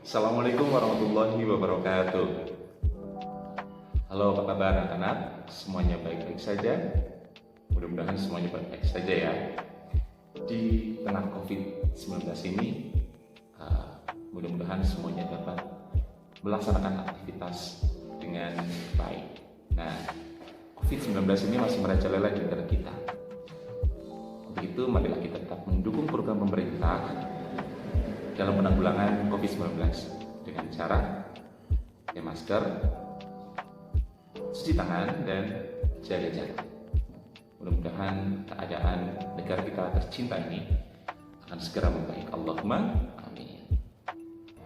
Assalamualaikum warahmatullahi wabarakatuh. Halo, apa kabar anak-anak? Semuanya baik-baik saja? Mudah-mudahan semuanya baik-baik saja ya. Di tengah COVID-19 ini, mudah-mudahan semuanya dapat melaksanakan aktivitas dengan baik. Nah, COVID-19 ini masih merajalela di negara kita. Untuk itu, marilah kita tetap mendukung program pemerintah dalam penanggulangan COVID-19 dengan cara pakai masker, cuci tangan, dan jaga jarak. Mudah-mudahan keadaan negara kita tercinta ini akan segera membaik. Allahumma amin.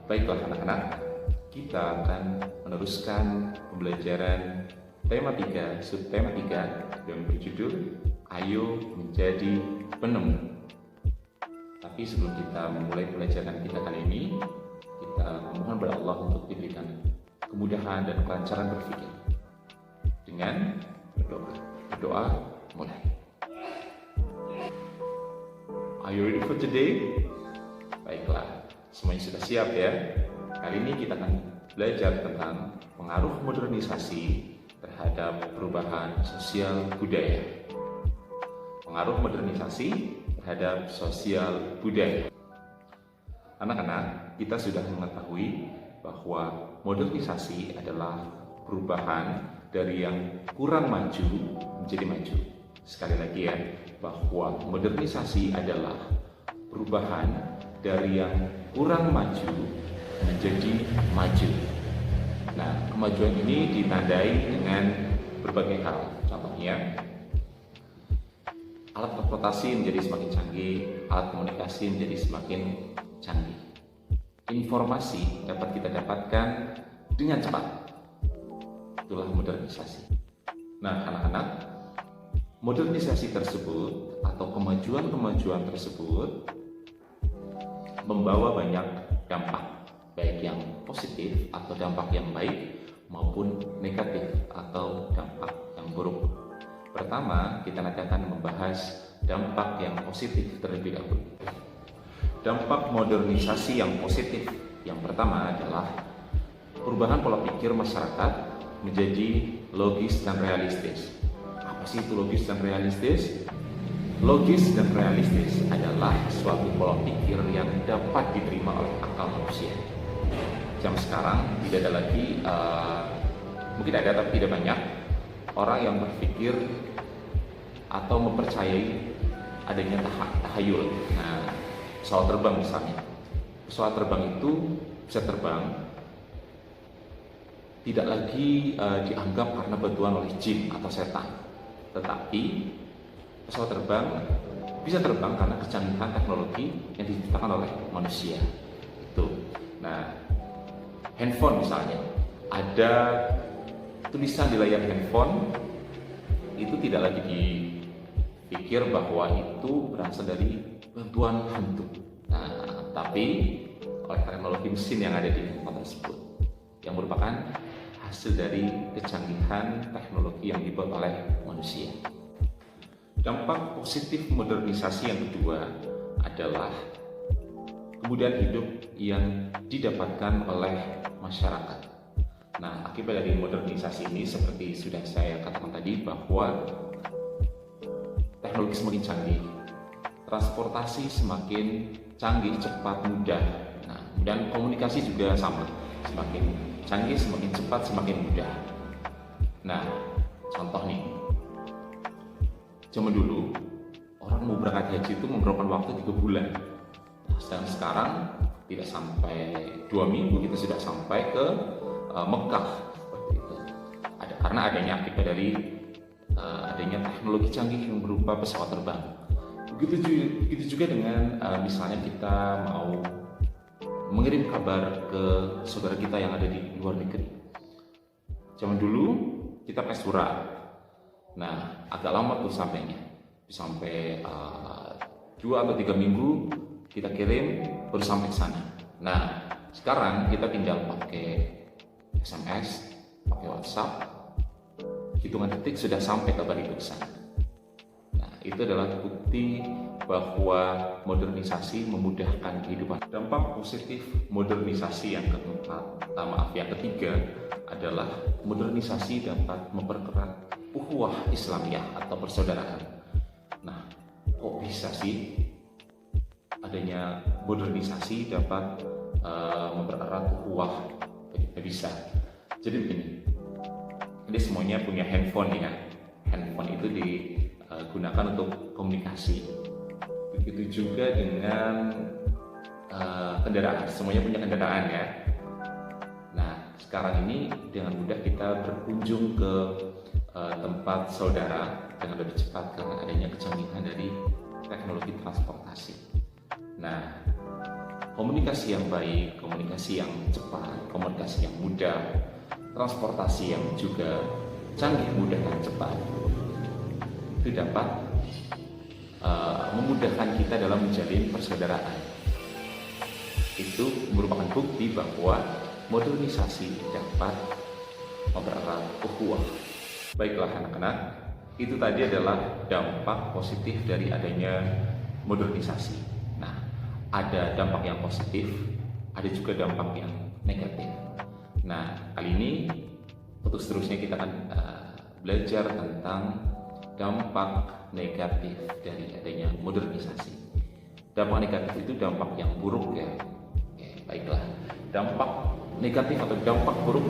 Baiklah anak-anak, kita akan meneruskan pembelajaran tema 3, subtema 3 yang berjudul Ayo Menjadi Penemu. Tapi sebelum kita memulai pelajaran kita kali ini, kita memohon kepada Allah untuk diberikan kemudahan dan kelancaran berpikir dengan berdoa. Berdoa mulai. Are you ready for today? Baiklah, semuanya sudah siap ya. Kali ini kita akan belajar tentang pengaruh modernisasi terhadap perubahan sosial budaya. Pengaruh modernisasi terhadap sosial budaya. Anak-anak, kita sudah mengetahui bahwa modernisasi adalah perubahan dari yang kurang maju menjadi maju. Sekali lagi ya, bahwa modernisasi adalah perubahan dari yang kurang maju menjadi maju. Nah, kemajuan ini ditandai dengan berbagai hal. Contohnya, alat transportasi menjadi semakin canggih, alat komunikasi menjadi semakin canggih. Informasi dapat kita dapatkan dengan cepat. Itulah modernisasi. Nah, anak-anak, modernisasi tersebut atau kemajuan-kemajuan tersebut membawa banyak dampak, baik yang positif atau dampak yang baik maupun negatif atau dampak yang buruk. Pertama, kita nanti akan membahas dampak yang positif terlebih dahulu. Dampak modernisasi yang positif yang pertama adalah perubahan pola pikir masyarakat menjadi logis dan realistis. Apa sih itu logis dan realistis? Logis dan realistis adalah suatu pola pikir yang dapat diterima oleh akal manusia. Jam sekarang tidak ada lagi, mungkin ada tapi tidak banyak orang yang berpikir atau mempercayai adanya tahayul. Nah, pesawat terbang misalnya. Pesawat terbang itu bisa terbang tidak lagi dianggap karena bantuan oleh jin atau setan. Tetapi pesawat terbang bisa terbang karena kecanggihan teknologi yang diciptakan oleh manusia. Itu. Nah, handphone misalnya. Ada tulisan di layar handphone itu tidak lagi dipikir bahwa itu berasal dari bantuan hantu. Nah, tapi oleh teknologi mesin yang ada di handphone tersebut yang merupakan hasil dari kecanggihan teknologi yang dibuat oleh manusia. Dampak positif modernisasi yang kedua adalah kemudahan hidup yang didapatkan oleh masyarakat. Nah, akibat dari modernisasi ini seperti sudah saya katakan tadi bahwa teknologi semakin canggih, transportasi semakin canggih, cepat, mudah. Nah, dan komunikasi juga sama, semakin canggih, semakin cepat, semakin mudah. Nah, contoh nih, zaman dulu orang mau berangkat haji itu memerlukan waktu 3 bulan. Nah, sedang sekarang tidak sampai 2 minggu kita sudah sampai ke Mekah seperti itu. Karena adanya akibat dari adanya teknologi canggih yang berupa pesawat terbang. Begitu juga dengan misalnya kita mau mengirim kabar ke saudara kita yang ada di luar negeri. Zaman dulu kita pakai surat. Nah, agak lama tuh sampainya. Sampai 2 atau 3 minggu kita kirim baru sampai ke sana. Nah, sekarang kita tinggal pakai SMS, pakai WhatsApp, hitungan detik sudah sampai kabar itu ke sana. Nah, itu adalah bukti bahwa modernisasi memudahkan kehidupan. Dampak positif modernisasi yang ketiga adalah modernisasi dapat mempererat ukhuwah Islamiyah atau persaudaraan. Nah, kok bisa sih adanya modernisasi dapat mempererat ukhuwah? Bisa. Jadi begini, ini semuanya punya handphone ya. Handphone itu digunakan untuk komunikasi. Begitu juga dengan kendaraan, semuanya punya kendaraan ya. Nah, sekarang ini dengan mudah kita berkunjung ke tempat saudara dengan lebih cepat karena adanya kecanggihan dari teknologi transportasi. Nah, komunikasi yang baik, komunikasi yang cepat, komunikasi yang mudah, transportasi yang juga canggih, mudah, dan cepat itu dapat memudahkan kita dalam menjalin persaudaraan. Itu merupakan bukti bahwa modernisasi dapat mempererat ukhuwah. Baiklah anak-anak, itu tadi adalah dampak positif dari adanya modernisasi. Nah, ada dampak yang positif, ada juga dampak yang negatif. Nah, kali ini untuk seterusnya kita akan belajar tentang dampak negatif dari adanya modernisasi. Dampak negatif itu dampak yang buruk ya. Oke, baiklah. Dampak negatif atau dampak buruk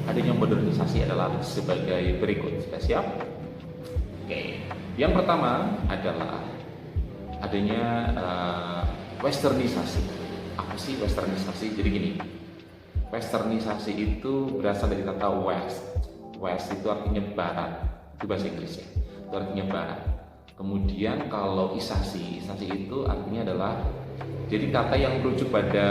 adanya modernisasi adalah sebagai berikut. Sudah siap? Oke. Yang pertama adalah adanya westernisasi. Apa sih westernisasi? Jadi gini, westernisasi itu berasal dari kata west. West itu artinya barat, itu bahasa Inggris ya. Itu artinya barat. Kemudian kalau isasi itu artinya adalah jadi kata yang merujuk pada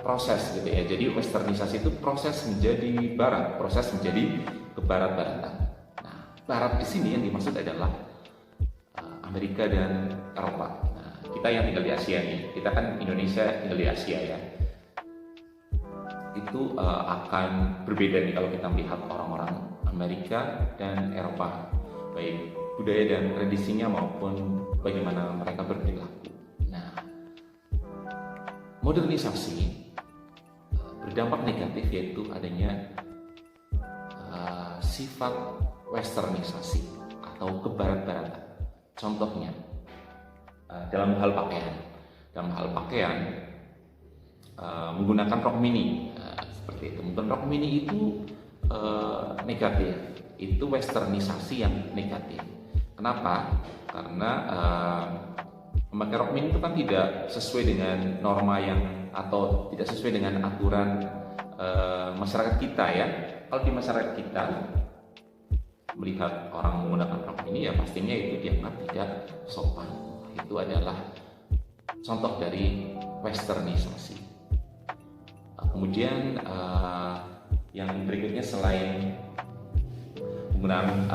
proses gitu ya. Jadi westernisasi itu proses menjadi barat, proses menjadi kebarat-baratan. Nah, barat di sini yang dimaksud adalah Amerika dan Eropa. Nah, kita yang tinggal di Asia nih, kita kan Indonesia tinggal di Asia ya. Itu akan berbeda nih kalau kita melihat orang-orang Amerika dan Eropa, baik budaya dan tradisinya maupun bagaimana mereka berperilaku. Nah, modernisasi berdampak negatif yaitu adanya sifat westernisasi atau kebarat-baratan. Contohnya dalam hal pakaian, menggunakan rok mini seperti itu. Menggunakan rok mini itu negatif, itu westernisasi yang negatif. Kenapa? Karena memakai rok mini itu kan tidak sesuai dengan norma yang atau tidak sesuai dengan aturan masyarakat kita ya. Kalau di masyarakat kita melihat orang menggunakan rok mini ya pastinya itu dianggap tidak sopan. Itu adalah contoh dari westernisasi. Kemudian yang berikutnya selain penggunaan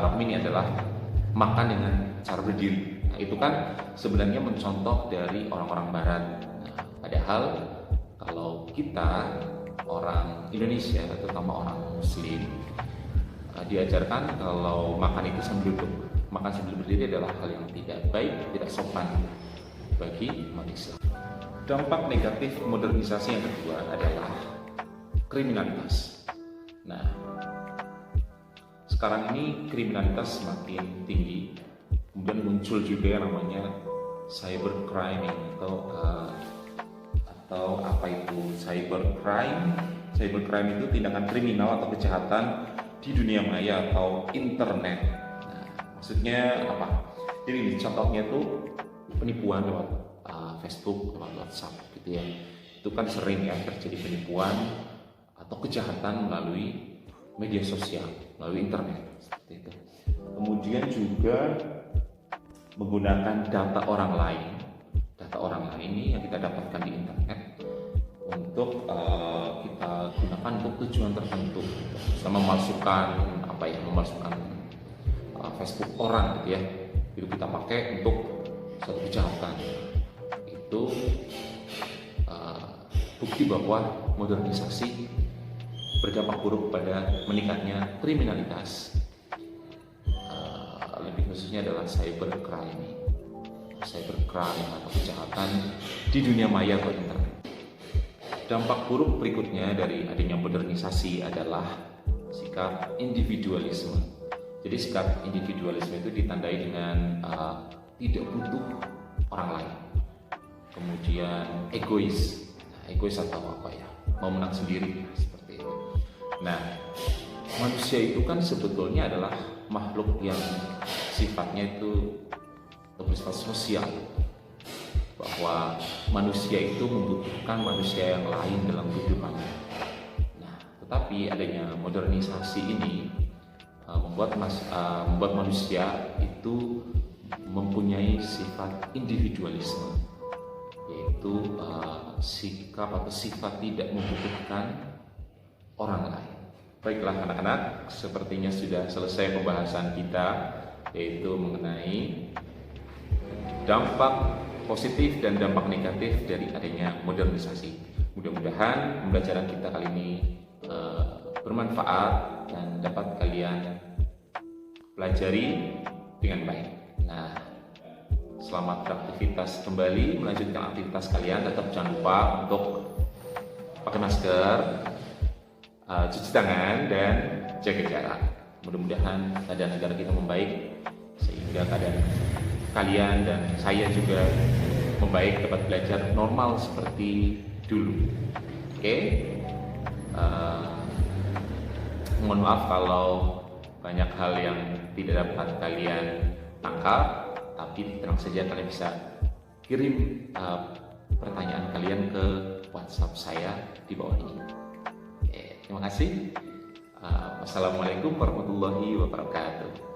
rok mini adalah makan dengan cara berdiri. Nah, itu kan sebenarnya mencontoh dari orang-orang barat. Nah, padahal kalau kita orang Indonesia, terutama orang Muslim, diajarkan kalau makan itu sambil duduk. Makan sambil berdiri adalah hal yang tidak baik, tidak sopan bagi umat Islam. Dampak negatif modernisasi yang kedua adalah kriminalitas. Nah, sekarang ini kriminalitas semakin tinggi, kemudian muncul juga yang namanya cybercrime atau apa itu cybercrime? Cybercrime itu tindakan kriminal atau kejahatan di dunia maya atau internet. Nah, maksudnya apa? Jadi contohnya itu penipuan lewat Facebook, lewat WhatsApp gitu ya. Itu kan sering ya terjadi penipuan atau kejahatan melalui media sosial, melalui internet seperti itu. Kemudian juga menggunakan data orang lain ini yang kita dapatkan di internet untuk kita gunakan untuk tujuan tertentu, sama memasukkan memasukkan Facebook orang gitu ya, itu kita pakai untuk suatu kejahatan. Itu bukti bahwa modernisasi berdampak buruk pada meningkatnya kriminalitas. Lebih khususnya adalah cybercrime atau kejahatan di dunia maya atau internet. Dampak buruk berikutnya dari adanya modernisasi adalah sikap individualisme. Jadi sikap individualisme itu ditandai dengan tidak butuh orang lain. Kemudian egois atau mau menang sendiri seperti itu. Nah, manusia itu kan sebetulnya adalah makhluk yang sifatnya itu bersifat sosial, bahwa manusia itu membutuhkan manusia yang lain dalam kehidupannya. Nah, tetapi adanya modernisasi ini membuat manusia itu mempunyai sifat individualisme, yaitu sikap atau sifat tidak membutuhkan orang lain. Baiklah anak-anak, sepertinya sudah selesai pembahasan kita, yaitu mengenai dampak positif dan dampak negatif dari adanya modernisasi. Mudah-mudahan pembelajaran kita kali ini bermanfaat dan dapat kalian pelajari dengan baik. Nah, selamat beraktivitas kembali, melanjutkan aktivitas kalian. Tetap jangan lupa untuk pakai masker, cuci tangan, dan jaga jarak. Mudah-mudahan keadaan negara kita membaik sehingga keadaan kalian dan saya juga membaik, dapat belajar normal seperti dulu. Oke? Mohon maaf kalau banyak hal yang tidak dapat kalian tangkap, tapi tenang saja, kalian bisa kirim pertanyaan kalian ke WhatsApp saya di bawah ini. Oke, terima kasih. Wassalamualaikum warahmatullahi wabarakatuh.